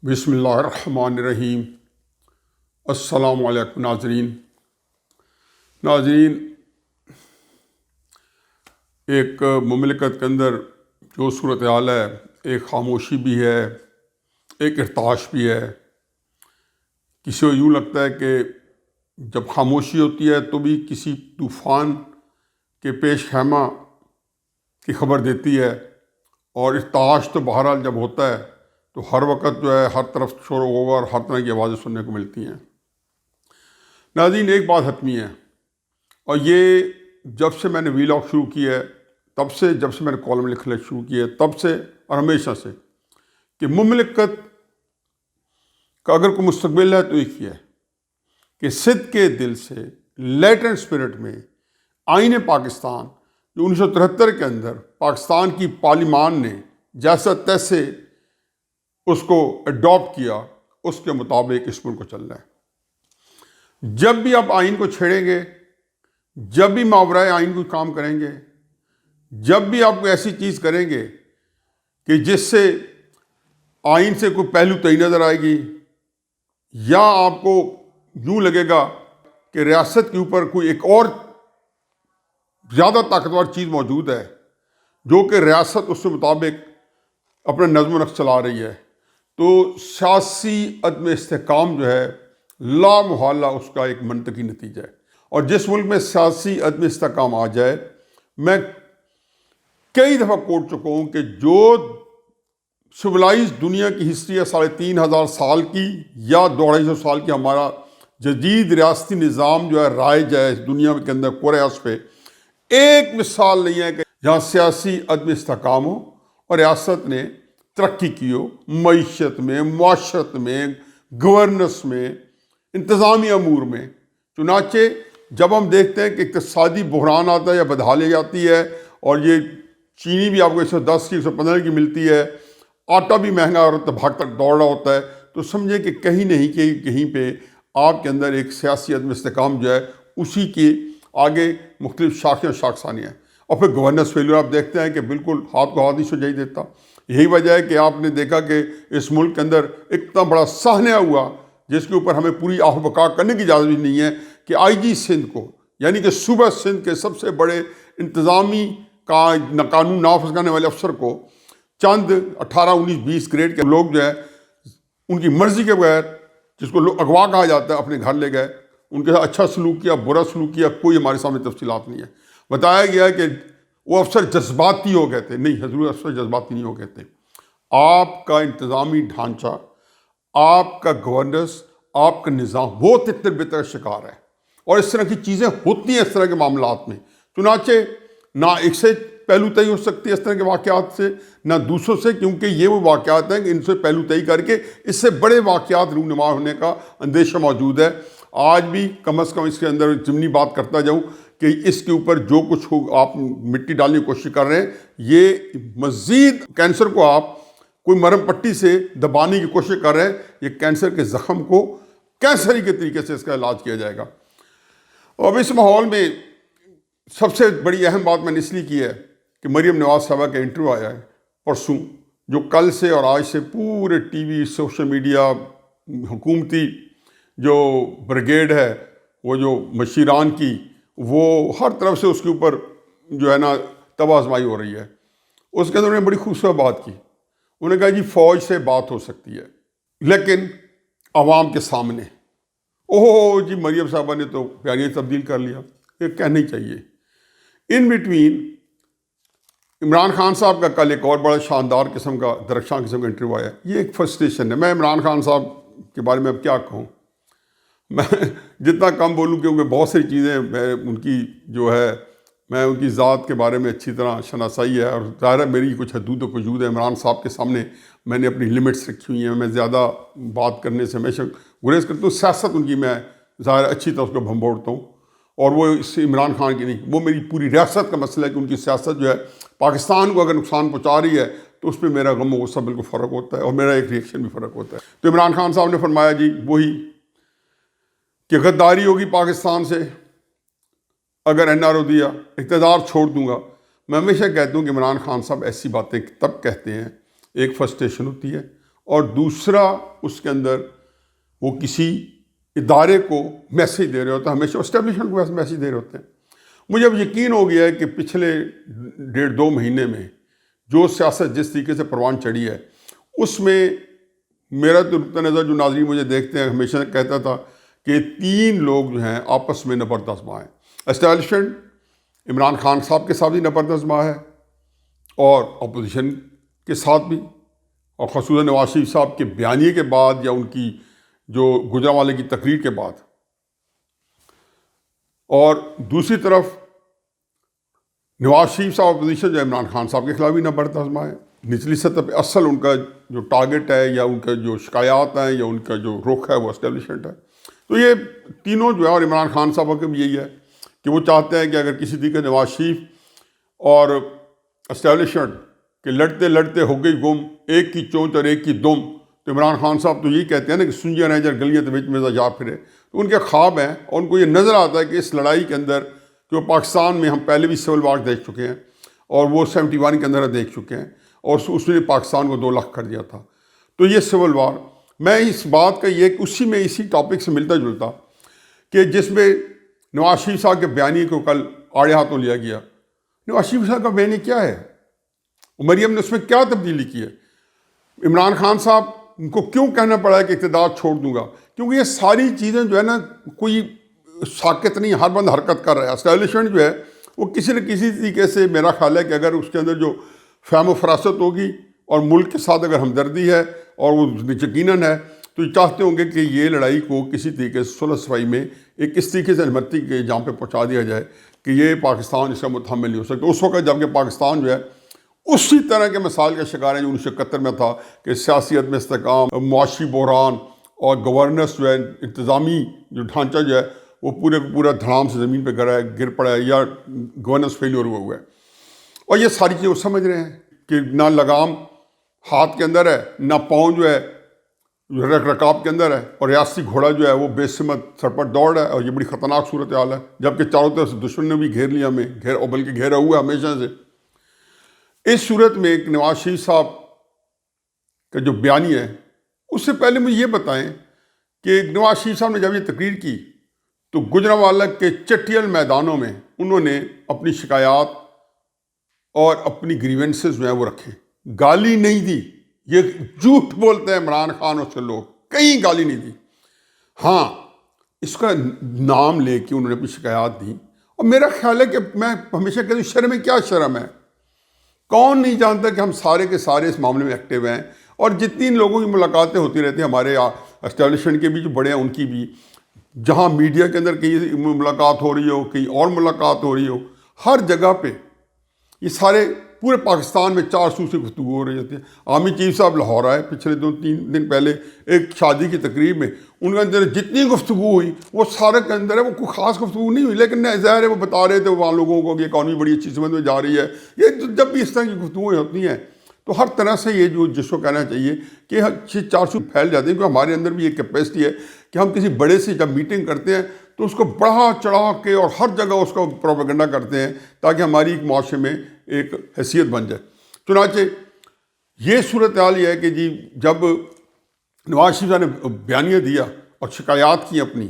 بسم اللہ الرحمن الرحیم۔ السلام علیکم ناظرین، ایک مملکت کے اندر جو صورتحال ہے، ایک خاموشی بھی ہے، ایک ارتعاش بھی ہے۔ کسی کو یوں لگتا ہے کہ جب خاموشی ہوتی ہے تو بھی کسی طوفان کے پیش خیمہ کی خبر دیتی ہے، اور ارتعاش تو بہرحال جب ہوتا ہے تو ہر وقت جو ہے ہر طرف شور ہوگا اور ہر طرح کی آوازیں سننے کو ملتی ہیں۔ ناظرین، ایک بات حتمی ہے، اور یہ جب سے میں نے ویلاگ شروع کی ہے تب سے، جب سے میں نے کالم لکھنا شروع کی ہے تب سے اور ہمیشہ سے، کہ مملکت کا اگر کوئی مستقبل ہے تو ایک ہی ہے کہ صدق کے دل سے لیٹن اسپرٹ میں آئین پاکستان جو 1973 کے اندر پاکستان کی پارلیمان نے جیسا تیسے اس کو اڈاپٹ کیا، اس کے مطابق اس ملک کو چل رہا ہے۔ جب بھی آپ آئین کو چھیڑیں گے، جب بھی ماورائے آئین کو کام کریں گے، جب بھی آپ کوئی ایسی چیز کریں گے کہ جس سے آئین سے کوئی پہلو تئی نظر آئے گی، یا آپ کو یوں لگے گا کہ ریاست کے اوپر کوئی ایک اور زیادہ طاقتور چیز موجود ہے جو کہ ریاست اس کے مطابق اپنا نظم و نسق چلا رہی ہے، تو سیاسی عدم استحکام جو ہے لا محالہ اس کا ایک منطقی نتیجہ ہے۔ اور جس ملک میں سیاسی عدم استحکام آ جائے، میں کئی دفعہ کوٹ چکا ہوں کہ جو سولائز دنیا کی ہسٹری ہے 3500 سال کی یا 250 سال کی، ہمارا جدید ریاستی نظام جو ہے رائج ہے اس دنیا کے اندر کوریاس پہ، ایک مثال نہیں ہے کہ جہاں سیاسی عدم استحکام ہو اور ریاست نے ترقی کی ہو، معیشت میں، معاشرت میں، گورننس میں، انتظامی امور میں۔ چنانچہ جب ہم دیکھتے ہیں کہ اقتصادی بحران آتا ہے یا بدحالی آتی ہے، اور یہ چینی بھی آپ کو 110 کی 115 کی ملتی ہے، آٹا بھی مہنگا اور بھاگ تک دوڑ رہا ہوتا ہے، تو سمجھے کہ کہیں نہیں کہ کہیں پہ آپ کے اندر ایک سیاسی عدم استحکام جو ہے اسی کے آگے مختلف شاخیں اور شاخسانیاں ہیں۔ اور پھر گورننس فیلور آپ دیکھتے ہیں کہ بالکل ہاتھ کو ہاتھ نہیں سجائی دیتا۔ یہی وجہ ہے کہ آپ نے دیکھا کہ اس ملک کے اندر اتنا بڑا سہنیہ ہوا جس کے اوپر ہمیں پوری آہ و بقا کرنے کی اجازت بھی نہیں ہے، کہ آئی جی سندھ کو، یعنی کہ صوبہ سندھ کے سب سے بڑے انتظامی قانون نافذ کرنے والے افسر کو چند 18 19 20 گریڈ کے لوگ جو ہے ان کی مرضی کے بغیر، جس کو لوگ اغوا کہا جاتا ہے، اپنے گھر لے گئے، ان کے ساتھ اچھا سلوک کیا، برا سلوک کیا، کوئی ہمارے سامنے تفصیلات نہیں ہے۔ بتایا گیا کہ وہ افسر جذباتی ہو گئے تھے۔ نہیں حضور، افسر جذباتی نہیں ہو گئے تھے۔ آپ کا انتظامی ڈھانچہ، آپ کا گورننس، آپ کا نظام وہ تتر بتر شکار ہے، اور اس طرح کی چیزیں ہوتی ہیں اس طرح کے معاملات میں۔ چنانچہ نہ ایک سے پہلو تئی ہو سکتی ہے اس طرح کے واقعات سے، نہ دوسروں سے، کیونکہ یہ وہ واقعات ہیں کہ ان سے پہلو تئی کر کے اس سے بڑے واقعات رونما ہونے کا اندیشہ موجود ہے۔ آج بھی کم از کم اس کے اندر ضمنی بات کرتا جاؤں کہ اس کے اوپر جو کچھ ہو آپ مٹی ڈالنے کی کوشش کر رہے ہیں، یہ مزید کینسر کو آپ کوئی مرہم پٹی سے دبانے کی کوشش کر رہے ہیں۔ یہ کینسر کے زخم کو کینسری کے طریقے سے اس کا علاج کیا جائے گا۔ اور اس ماحول میں سب سے بڑی اہم بات میں نے اس لیے کی ہے کہ مریم نواز صاحبہ کا انٹرویو آیا ہے پرسوں، جو کل سے اور آج سے پورے ٹی وی، سوشل میڈیا، حکومتی جو بریگیڈ ہے، وہ جو مشیران کی، وہ ہر طرف سے اس کے اوپر جو ہے نا تباہ آزمائی ہو رہی ہے۔ اس کے اندر انہوں نے بڑی خوبصورت بات کی۔ انہوں نے کہا جی فوج سے بات ہو سکتی ہے لیکن عوام کے سامنے، اوہ جی مریم صاحبہ نے تو بیانیہ تبدیل کر لیا، یہ کہنا ہی چاہیے۔ ان بٹوین عمران خان صاحب کا کل ایک اور بڑا شاندار قسم کا، درخشاں قسم کا انٹرویو آیا۔ یہ ایک فرسٹریشن ہے۔ میں عمران خان صاحب کے بارے میں اب کیا کہوں، میں جتنا کم بولوں، کیونکہ بہت ساری چیزیں میں ان کی جو ہے، میں ان کی ذات کے بارے میں اچھی طرح شناسائی ہے، اور ظاہر ہے میری کچھ حدود و وجود ہے۔ عمران صاحب کے سامنے میں نے اپنی لمٹس رکھی ہوئی ہیں، میں زیادہ بات کرنے سے ہمیشہ گریز کرتا ہوں۔ سیاست ان کی میں ظاہر اچھی طرح اس کو بھمبوڑتا ہوں، اور وہ اس عمران خان کی نہیں، وہ میری پوری ریاست کا مسئلہ ہے کہ ان کی سیاست جو ہے پاکستان کو اگر نقصان پہنچا رہی ہے تو اس پہ میرا غم و غصہ بالکل فرق ہوتا ہے، اور میرا ایک ریئیکشن بھی فرق ہوتا ہے۔ تو عمران خان صاحب نے فرمایا جی وہی کہ غداری ہوگی پاکستان سے اگر این آر او دیا، اقتدار چھوڑ دوں گا۔ میں ہمیشہ کہتا ہوں کہ عمران خان صاحب ایسی باتیں تب کہتے ہیں، ایک فرسٹریشن ہوتی ہے، اور دوسرا اس کے اندر وہ کسی ادارے کو میسیج دے رہے ہوتے ہیں، ہمیشہ اسٹیبلشمنٹ کو میسیج دے رہے ہوتے ہیں۔ مجھے اب یقین ہو گیا ہے کہ پچھلے 1.5-2 مہینے میں جو سیاست جس طریقے سے پروان چڑھی ہے، اس میں میرا تو نقطۂ نظر، جو ناظرین مجھے دیکھتے ہیں، ہمیشہ کہتا تھا کہ 3 لوگ جو ہیں آپس میں نبرد آزما ہیں۔ اسٹیبلشمنٹ عمران خان صاحب کے ساتھ بھی نبرد آزما ہے، اور اپوزیشن کے ساتھ بھی، اور خصوصاً نواز شریف صاحب کے بیانیے کے بعد یا ان کی جو گجرانوالے کی تقریر کے بعد۔ اور دوسری طرف نواز شریف صاحب اپوزیشن جو عمران خان صاحب کے خلاف بھی نبرد آزما ہے۔ نچلی سطح پہ اصل ان کا جو ٹارگٹ ہے یا ان کا جو شکایات ہیں یا ان کا جو رخ ہے وہ اسٹیبلشمنٹ ہے۔ تو یہ تینوں جو ہے، اور عمران خان صاحب کا بھی یہی ہے کہ وہ چاہتے ہیں کہ اگر کسی طریقے نواز شریف اور اسٹیبلشمنٹ کہ لڑتے لڑتے ہو گئی گم، ایک کی چونچ اور ایک کی دم، تو عمران خان صاحب تو یہی کہتے ہیں نا کہ سنجے رہیں جر گلیاں تو وچ میں جا پھرے۔ تو ان کے خواب ہیں، اور ان کو یہ نظر آتا ہے کہ اس لڑائی کے اندر، جو پاکستان میں ہم پہلے بھی سول وار دیکھ چکے ہیں، اور وہ 71 کے اندر دیکھ چکے ہیں، اور اس نے پاکستان کو 2 لاکھ کر دیا تھا۔ تو یہ سول وار، میں اس بات کا یہ کہ اسی ٹاپک سے ملتا جلتا کہ جس میں نواز شریف صاحب کے بیانیے کو کل آڑے ہاتھوں لیا گیا۔ نواز شریف صاحب کا بیانیہ کیا ہے؟ مریم نے اس میں کیا تبدیلی کی ہے؟ عمران خان صاحب کو کیوں کہنا پڑا ہے کہ اقتدار چھوڑ دوں گا؟ کیونکہ یہ ساری چیزیں جو ہے نا، کوئی ساکت نہیں، ہر بند حرکت کر رہا ہے۔ اسٹیبلشمنٹ جو ہے وہ کسی نہ کسی طریقے سے، میرا خیال ہے کہ اگر اس کے اندر جو فہم و فراست ہوگی اور ملک کے ساتھ اگر ہمدردی ہے اور وہ یقیناً ہے، تو یہ چاہتے ہوں گے کہ یہ لڑائی کو کسی طریقے سے صلح صفائی میں ایک اس طریقے سے نمٹی کے جام پہ پہنچا دیا جائے کہ یہ پاکستان اس کا متحمل نہیں ہو سکتا۔ اس وقت جب کہ پاکستان جو ہے اسی طرح کے مسائل کا شکار ہے جو 1971 میں تھا، کہ سیاسی عدم استحکام، معاشی بحران، اور گورننس جو ہے، انتظامی جو ڈھانچہ جو ہے وہ پورے کا پورا دھڑام سے زمین پہ گر پڑا ہے، یا گورننس فیلیور ہوا ہے۔ اور یہ ساری چیزیں وہ سمجھ رہے ہیں کہ نہ لگام ہاتھ کے اندر ہے، نہ پاؤں جو ہے رکاب کے اندر ہے، اور ریاستی گھوڑا جو ہے وہ بے سمت سرپٹ دوڑ ہے، اور یہ بڑی خطرناک صورتحال ہے، جبکہ چاروں طرف سے دشمن نے بھی گھیر لیا ہمیں، بلکہ گھیرا ہوا ہے ہمیشہ سے۔ اس صورت میں ایک نواز شریف صاحب کا جو بیانیہ ہے، اس سے پہلے مجھے یہ بتائیں کہ نواز شریف صاحب نے جب یہ تقریر کی تو گجرانوالہ کے چٹیل میدانوں میں انہوں نے اپنی شکایات اور اپنی گریونسز جو ہیں وہ رکھے، گالی نہیں دی۔ یہ جھوٹ بولتے ہیں عمران خان اور سے لوگ، کہیں گالی نہیں دی۔ ہاں، اس کا نام لے کے انہوں نے اپنی شکایات دی، اور میرا خیال ہے کہ میں ہمیشہ کہتا ہوں، شرم ہے، کیا شرم ہے؟ کون نہیں جانتا کہ ہم سارے کے سارے اس معاملے میں ایکٹیو ہیں، اور جتنی لوگوں کی ملاقاتیں ہوتی رہتی ہیں، ہمارے اسٹیبلشمنٹ کے بھی جو بڑے ہیں ان کی بھی، جہاں میڈیا کے اندر کہیں ملاقات ہو رہی ہو، کہیں اور ملاقات ہو رہی ہو، ہر جگہ پہ یہ سارے پورے پاکستان میں 4 سو سے گفتگو ہو رہی ہوتی ہے۔ آرمی چیف صاحب لاہور آئے پچھلے 2-3 دن پہلے ایک شادی کی تقریب میں، ان کے اندر جتنی گفتگو ہوئی وہ سارے کے اندر ہے، وہ کوئی خاص گفتگو نہیں ہوئی، لیکن ظاہر ہے وہ بتا رہے تھے وہاں لوگوں کو کہ اکانومی بڑی اچھی سمجھ میں جا رہی ہے۔ یہ جب بھی اس طرح کی گفتگویں ہوتی ہیں تو ہر طرح سے یہ جو جس کو کہنا چاہیے کہ 400 پھیل جاتے ہیں، کیونکہ ہمارے اندر بھی ایک کیپیسٹی ہے کہ ہم کسی بڑے سے جب میٹنگ کرتے ہیں تو اس کو بڑھا چڑھا کے اور ہر جگہ اس کا پروپیگنڈا کرتے ہیں تاکہ ہماری ایک معاشرے میں ایک حیثیت بن جائے۔ چنانچہ یہ صورتحال یہ ہے کہ جی جب نواز شریف صاحب نے بیانیہ دیا اور شکایات کی اپنی،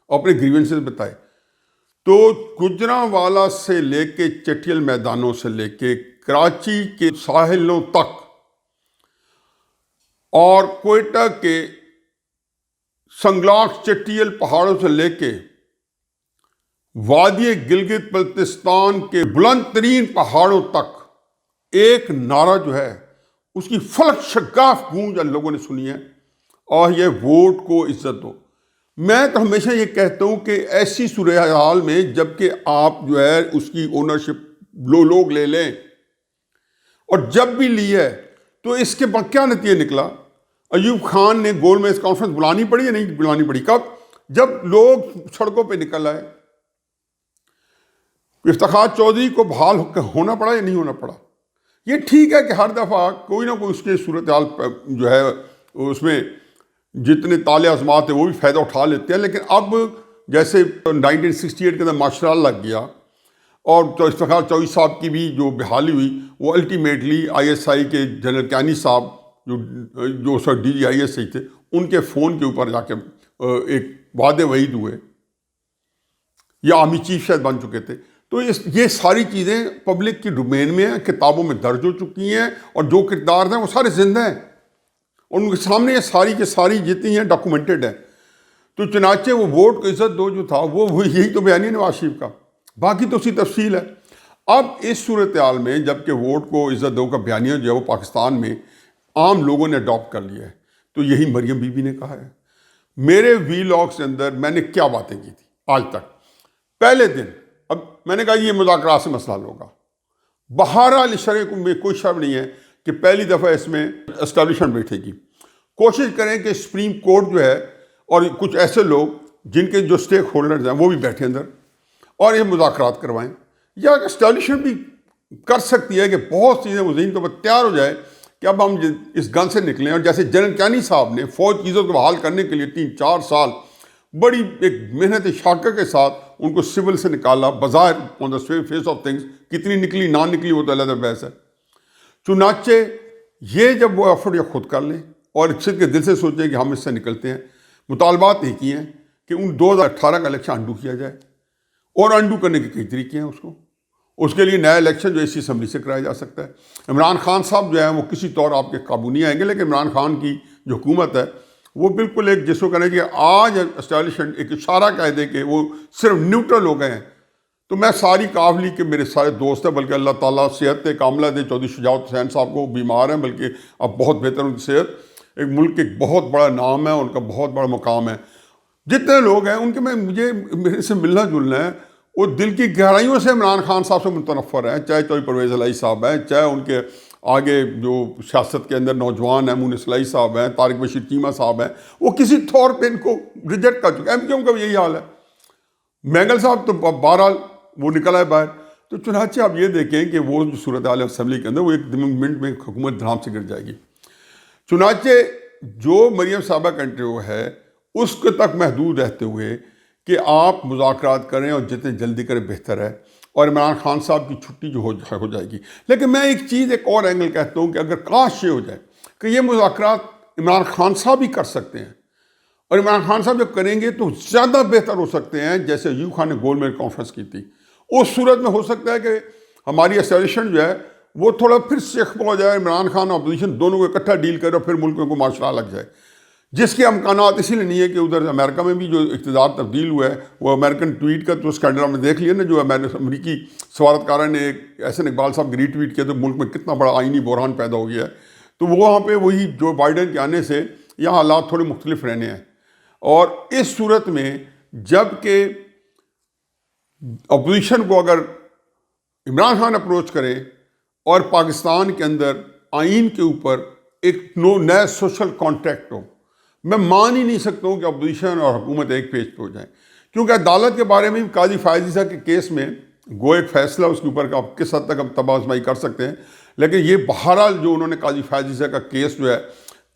اور اپنے گریونسز بتائے، تو گجرانوالہ سے لے کے چٹیل میدانوں سے لے کے کراچی کے ساحلوں تک اور کوئٹہ کے سنگلاخ چٹیل پہاڑوں سے لے کے وادی گلگت بلتستان کے بلند ترین پہاڑوں تک ایک نعرہ جو ہے اس کی فلک شگاف گونج لوگوں نے سنی ہے، اور یہ ووٹ کو عزت دو۔ میں تو ہمیشہ یہ کہتا ہوں کہ ایسی صورتحال میں جب کہ آپ جو ہے اس کی اونرشپ لوگ لے لیں، اور جب بھی لی ہے تو اس کے بعد کیا نتیجہ نکلا؟ ایوب خان نے گول میز کانفرنس بلانی پڑی یا نہیں بلانی پڑی؟ کب؟ جب لوگ سڑکوں پہ نکل آئے۔ افتخار چودھری کو بحال ہونا پڑا یا نہیں ہونا پڑا؟ یہ ٹھیک ہے کہ ہر دفعہ کوئی نہ کوئی اس کے صورتحال جو ہے اس میں جتنے طالع عظمات ہیں وہ بھی فائدہ اٹھا لیتے ہیں، لیکن اب جیسے 1968 کے اندر مارشل لا لگ گیا، اور تو افتخار چودھری صاحب کی بھی جو بحالی ہوئی وہ الٹیمیٹلی ISI کے جنرل کیانی صاحب جو سر DGIS سے تھے، ان کے فون کے اوپر جا کے ایک وعدے وعید ہوئے، یا آرمی چیف شاید بن چکے تھے. تو یہ ساری چیزیں پبلک کی ڈومین میں ہیں، کتابوں میں درج ہو چکی ہیں، اور جو کردار ہیں وہ سارے زندہ ہیں، اور ان کے سامنے یہ ساری کی ساری جتنی ہیں ڈاکومنٹڈ ہیں. تو چنانچہ وہ ووٹ کو عزت دو جو تھا وہ یہی تو بیانیہ نواز شریف کا، باقی تو اسی تفصیل ہے. اب اس صورتحال میں جب کہ ووٹ کو عزت دو کا بیانیہ جو ہے وہ پاکستان میں عام لوگوں نے اڈاپٹ کر لیا ہے، تو یہی مریم بی بی نے کہا ہے. میرے ویلاگس کے اندر میں نے کیا باتیں کی تھی آج تک. پہلے دن اب میں نے کہا یہ مذاکرات سے مسئلہ حل ہوگا. بہرحال شرح میں کوئی شرم نہیں ہے کہ پہلی دفعہ اس میں اسٹیبلشمنٹ بیٹھے گی. کوشش کریں کہ سپریم کورٹ جو ہے اور کچھ ایسے لوگ جن کے جو اسٹیک ہولڈرز ہیں وہ بھی بیٹھے اندر اور یہ مذاکرات کروائیں. یا اسٹیبلشمنٹ بھی کر سکتی ہے کہ بہت چیزیں وہ ذہنی طور پر تیار ہو جائے کہ اب ہم اس گن سے نکلیں. اور جیسے جنرل کیانی صاحب نے فوج چیزوں کو بحال کرنے کے لیے 3-4 سال بڑی ایک محنت شاقہ کے ساتھ ان کو سول سے نکالا، بظاہر آن دا فیس آف تھنگس کتنی نکلی نہ نکلی وہ تو علیحدہ بحث ہے. چنانچہ یہ جب وہ ایفرٹ یا خود کر لیں اور اچھے کے دل سے سوچیں کہ ہم اس سے نکلتے ہیں، مطالبات ایک ہی ہیں کہ ان 2018 کا الیکشن انڈو کیا جائے، اور انڈو کرنے کے کئی طریقے ہیں. اس کے لیے نیا الیکشن جو اسی اسمبلی سے کرایا جا سکتا ہے. عمران خان صاحب جو ہیں وہ کسی طور آپ کے قابو نہیں آئیں گے، لیکن عمران خان کی جو حکومت ہے وہ بالکل ایک جس کو کہنے کہ آج اسٹیبلشمنٹ ایک اشارہ کہہ دے کہ وہ صرف نیوٹرل ہو گئے ہیں. تو میں ساری کافلی کے میرے سارے دوست ہیں، بلکہ اللہ تعالیٰ صحت کاملہ دے. چودھری شجاعت حسین صاحب کو بیمار ہیں، بلکہ اب بہت بہتر ان کی صحت. ایک ملک ایک بہت بڑا نام ہے، ان کا بہت بڑا مقام ہے. جتنے لوگ ہیں ان کے مجھے میرے سے ملنا جلنا ہے، وہ دل کی گہرائیوں سے عمران خان صاحب سے متنفر ہیں، چاہے چودھری پرویز الہی صاحب ہیں، چاہے ان کے آگے جو سیاست کے اندر نوجوان ہیں مونس الہی صاحب ہیں، طارق بشیر چیمہ صاحب ہیں. وہ کسی طور پہ ان کو ریجیکٹ کر چکے ہیں. ایم کیو ایم کا بھی یہی حال ہے. مینگل صاحب تو بہرحال وہ نکل آئے باہر. تو چنانچہ آپ یہ دیکھیں کہ وہ جو صورتحال ہے اسمبلی کے اندر وہ ایک منٹ میں حکومت دھڑام سے گر جائے گی. چنانچہ جو مریم صاحبہ کا انٹرویو ہے اس کے تک محدود رہتے ہوئے کہ آپ مذاکرات کریں اور جتنے جلدی کریں بہتر ہے، اور عمران خان صاحب کی چھٹی جو ہو جائے گی. لیکن میں ایک چیز ایک اور اینگل کہتا ہوں کہ اگر کاش یہ ہو جائے کہ یہ مذاکرات عمران خان صاحب ہی کر سکتے ہیں، اور عمران خان صاحب جب کریں گے تو زیادہ بہتر ہو سکتے ہیں، جیسے ایوب خان نے گول میز کانفرنس کی تھی. اس صورت میں ہو سکتا ہے کہ ہماری اسٹیبلشمنٹ جو ہے وہ تھوڑا پھر سیخ ہو جائے، عمران خان اور اپوزیشن دونوں کو اکٹھا ڈیل کرے اور پھر ملکوں کو مارشل لا لگ جائے، جس کے امکانات اسی لیے نہیں ہے کہ ادھر امریکہ میں بھی جو اقتدار تبدیل ہوا ہے وہ امریکن ٹویٹ کا تو اسکینڈل میں دیکھ لیا نا، جو امریکی سفارتکارہ نے ایک احسن اقبال صاحب کی ری ٹویٹ کیا تو ملک میں کتنا بڑا آئینی بحران پیدا ہو گیا ہے. تو وہاں پہ وہی جو بائیڈن کے آنے سے یہاں حالات تھوڑے مختلف رہنے ہیں. اور اس صورت میں جب کہ اپوزیشن کو اگر عمران خان اپروچ کرے اور پاکستان کے اندر آئین کے اوپر ایک نیا سوشل کانٹریکٹ ہو، میں مان ہی نہیں سکتا ہوں کہ اپوزیشن اور حکومت ایک پیج پہ ہو جائیں. کیونکہ عدالت کے بارے میں قاضی فائز عیسیٰ کے کیس میں گو ایک فیصلہ اس کے اوپر کہ آپ کس حد تک ہم تباہ آزمائی کر سکتے ہیں، لیکن یہ بہرحال جو انہوں نے قاضی فائز عیسیٰ کا کیس جو ہے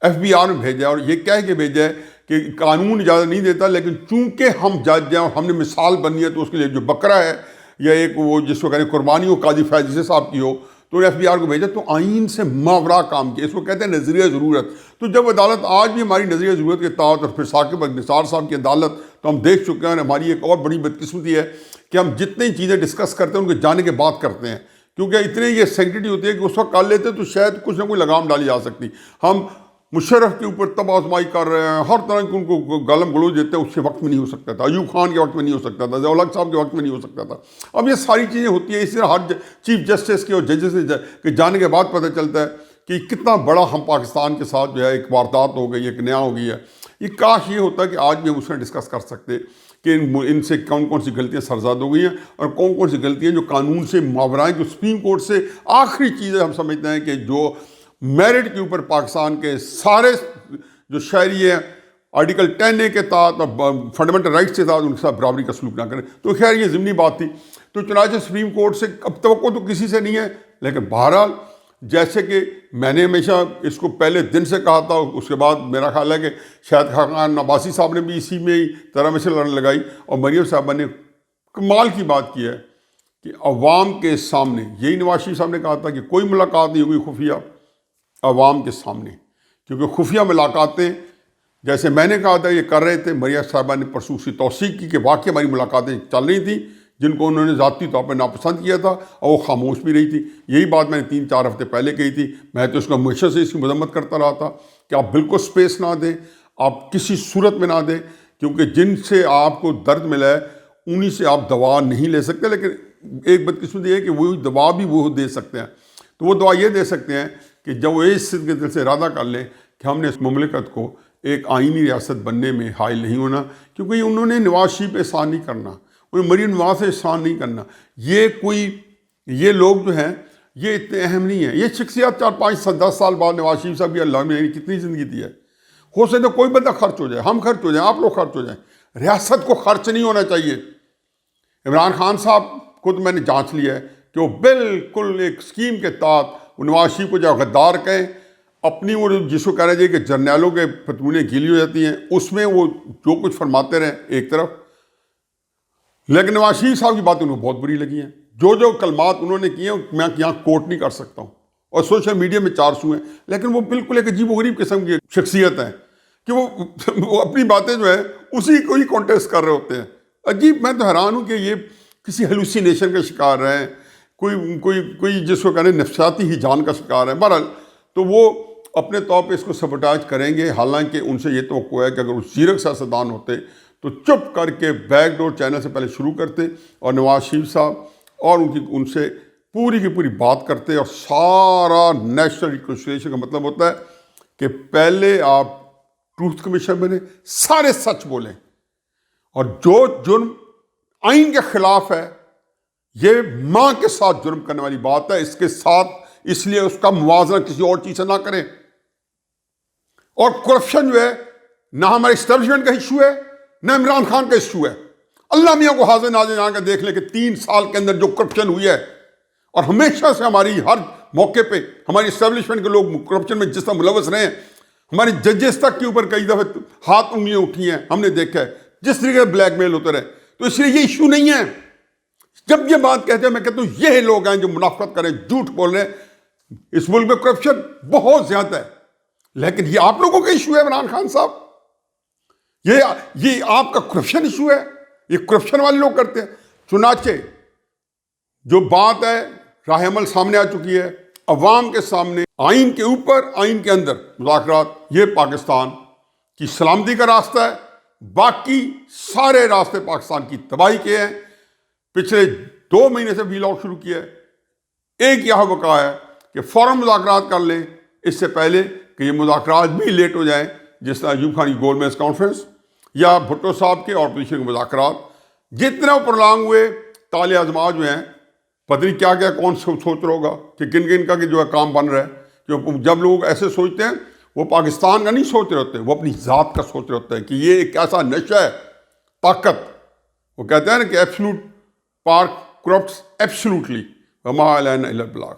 FBI میں بھیجا ہے اور یہ کہہ کے بھیجا ہے کہ قانون اجازت نہیں دیتا، لیکن چونکہ ہم جج ہیں اور ہم نے مثال بنی ہے تو اس کے لیے جو بکرا ہے یا ایک وہ جس کو کہتے ہیں قربانی ہو قاضی فائز عیسیٰ صاحب کی ہو، تو FBI کو بھیجا تو آئین سے ماورا کام کیا. اس کو کہتے ہیں نظریہ ضرورت. تو جب عدالت آج بھی ہماری نظریہ ضرورت کے تحت اور پھر ثاقب نثار صاحب کی عدالت تو ہم دیکھ چکے ہیں، اور ہماری ایک اور بڑی بدقسمتی ہے کہ ہم جتنی چیزیں ڈسکس کرتے ہیں ان کے جانے کے بعد کرتے ہیں، کیونکہ اتنے یہ سینکٹیوٹی ہوتی ہے کہ اس وقت کر لیتے تو شاید کچھ نہ کوئی لگام ڈالی جا سکتی. ہم مشرف کے اوپر تباہ آزمائی کر رہے ہیں، ہر طرح کے ان کو گالم گلوچ دیتے ہیں. اس کے وقت میں نہیں ہو سکتا تھا، ایوب خان کے وقت میں نہیں ہو سکتا تھا، ضیاء الحق صاحب کے وقت میں نہیں ہو سکتا تھا. اب یہ ساری چیزیں ہوتی ہیں. اس طرح ہر چیف جسٹس کے اور ججز کے جانے کے بعد پتہ چلتا ہے کہ کتنا بڑا ہم پاکستان کے ساتھ جو ہے ایک واردات ہو گئی، ایک نیا ہو گئی ہے. یہ کاش یہ ہوتا کہ آج بھی ہم اس میں ڈسکس کر سکتے کہ ان سے کون کون سی غلطیاں سرزاد ہو گئی ہیں اور کون کون سی غلطیاں جو قانون سے ماورائیں، جو سپریم کورٹ سے آخری چیزیں ہم سمجھتے ہیں کہ جو میرٹ کے اوپر پاکستان کے سارے جو شہری ہیں آرٹیکل 10A کے تحت اور فنڈامنٹل رائٹس کے تحت ان کے ساتھ برابری کا سلوک نہ کریں. تو خیر یہ ضمنی بات تھی. تو چنانچہ سپریم کورٹ سے اب توقع تو کسی سے نہیں ہے، لیکن بہرحال جیسے کہ میں نے ہمیشہ اس کو پہلے دن سے کہا تھا، اس کے بعد میرا خیال ہے کہ شاید خاقان عباسی صاحب نے بھی اسی میں ہی طرح میں سے لڑن لگائی، اور مریم صاحبہ نے کمال کی بات کی ہے کہ عوام کے سامنے، یہی نواز شریف صاحب نے کہا تھا کہ کوئی ملاقات نہیں ہوگی خفیہ، عوام کے سامنے کیونکہ خفیہ ملاقاتیں جیسے میں نے کہا تھا یہ کر رہے تھے. مریم صاحبہ نے پرسوں سے توثیق کی کہ واقعی ہماری ملاقاتیں چل رہی تھیں جن کو انہوں نے ذاتی طور پہ ناپسند کیا تھا اور وہ خاموش بھی رہی تھی. یہی بات میں نے 3-4 ہفتے پہلے کہی تھی. میں تو اس کا ہمیشہ سے اس کی مذمت کرتا رہا تھا کہ آپ بالکل سپیس نہ دیں, آپ کسی صورت میں نہ دیں, کیونکہ جن سے آپ کو درد ملا ہے انہی سے آپ دوا نہیں لے سکتے. لیکن ایک بدقسمتی ہے کہ وہی دوا بھی وہ دے سکتے ہیں. تو وہ دوا یہ دے سکتے ہیں کہ جب وہ اس کے دل سے ارادہ کر لیں کہ ہم نے اس مملکت کو ایک آئینی ریاست بننے میں حائل نہیں ہونا, کیونکہ انہوں نے نواز شریف پہ احسان نہیں کرنا, انہیں مریم نواز سے احسان نہیں کرنا. یہ لوگ جو ہیں یہ اتنے اہم نہیں ہیں. یہ شخصیات 4-5-10 سال بعد نواز شریف صاحب بھی اللہ نے کتنی زندگی دی ہے, ہو سکتا ہے کوئی بندہ خرچ ہو جائے, ہم خرچ ہو جائیں, آپ لوگ خرچ ہو جائیں, ریاست کو خرچ نہیں ہونا چاہیے. عمران خان صاحب کو تو میں نے جانچ لیا ہے کہ وہ بالکل ایک اسکیم کے تحت نواز شریف کو جب غدار کہیں, اپنی وہ جس کو کہہ رہے تھے کہ جرنیلوں کے فتونے گیلی ہو جاتی ہیں, اس میں وہ جو کچھ فرماتے رہے ایک طرف. لیکن نواز شریف صاحب کی باتیں انہیں بہت بری لگی ہیں. جو کلمات انہوں نے کیے ہیں میں یہاں کوٹ نہیں کر سکتا ہوں, اور سوشل میڈیا میں 400 ہیں. لیکن وہ بالکل ایک عجیب و غریب قسم کی شخصیت ہے کہ وہ اپنی باتیں جو ہیں اسی کو ہی کانٹیسٹ کر رہے ہوتے ہیں. عجیب, میں تو حیران ہوں کہ یہ کسی ہیلوسینیشن کا شکار ہیں, کوئی جس کو کہنے نفسیاتی ہیجان کا شکار ہے. بہرحال تو وہ اپنے طور پہ اس کو سبوٹاج کریں گے, حالانکہ ان سے یہ توقع ہے کہ اگر وہ زیرک سیاستدان ہوتے تو چپ کر کے بیک ڈور چینل سے پہلے شروع کرتے اور نواز شریف صاحب اور ان سے پوری کی پوری بات کرتے. اور سارا نیشنل ریکنسیلیشن کا مطلب ہوتا ہے کہ پہلے آپ ٹروتھ کمیشن بنے, سارے سچ بولیں, اور جو جرم آئین کے خلاف ہے یہ ماں کے ساتھ جرم کرنے والی بات ہے, اس کے ساتھ اس لیے اس کا موازنہ کسی اور چیز سے نہ کریں. اور کرپشن جو ہے نہ ہمارے اسٹیبلشمنٹ کا ایشو ہے نہ عمران خان کا ایشو ہے. اللہ میاں کو حاضر ناظر آ کے دیکھ لیں کہ 3 سال کے اندر جو کرپشن ہوئی ہے, اور ہمیشہ سے ہماری ہر موقع پہ ہماری اسٹیبلشمنٹ کے لوگ کرپشن میں جس طرح ملوث رہے ہیں, ہماری ججز تک کے اوپر کئی دفعہ ہاتھ انگلیاں اٹھی ہیں, ہم نے دیکھا ہے جس طریقے سے بلیک میل ہوتے رہے. تو اس لیے یہ ایشو نہیں ہے. جب یہ بات کہتے ہیں میں کہتا ہوں یہ لوگ ہیں جو منافقت کریں, جھوٹ بول رہے ہیں. اس ملک میں کرپشن بہت زیادہ ہے, لیکن یہ آپ لوگوں کا ایشو ہے عمران خان صاحب, یہ آپ کا کرپشن ایشو ہے, یہ کرپشن والے لوگ کرتے ہیں. چنانچہ جو بات ہے راہ عمل سامنے آ چکی ہے, عوام کے سامنے, آئین کے اوپر آئین کے اندر مذاکرات, یہ پاکستان کی سلامتی کا راستہ ہے. باقی سارے راستے پاکستان کی تباہی کے ہیں. پچھلے 2 مہینے سے وی لاگ شروع کیا ہے. ایک یہ وقع ہے کہ فوراً مذاکرات کر لیں اس سے پہلے کہ یہ مذاکرات بھی لیٹ ہو جائیں, جس طرح ایوب خان کی گول میز کانفرنس یا بھٹو صاحب کے اور اپوزیشن کے مذاکرات جتنا پرلانگ ہوئے. تالے ازما جو ہیں پتہ نہیں کیا کیا کون سوچ رہا ہوگا کہ کن کا کہ جو ہے کام بن رہا ہے. جب لوگ ایسے سوچتے ہیں وہ پاکستان کا نہیں سوچ رہے ہوتے, وہ اپنی ذات کا سوچ رہے ہوتے ہیں کہ یہ ایک ایسا نشہ ہے طاقت. وہ کہتے ہیں نا کہ ایبسلوٹ پار کرپٹس ایبسلوٹلی وما علینا الا البلاغ.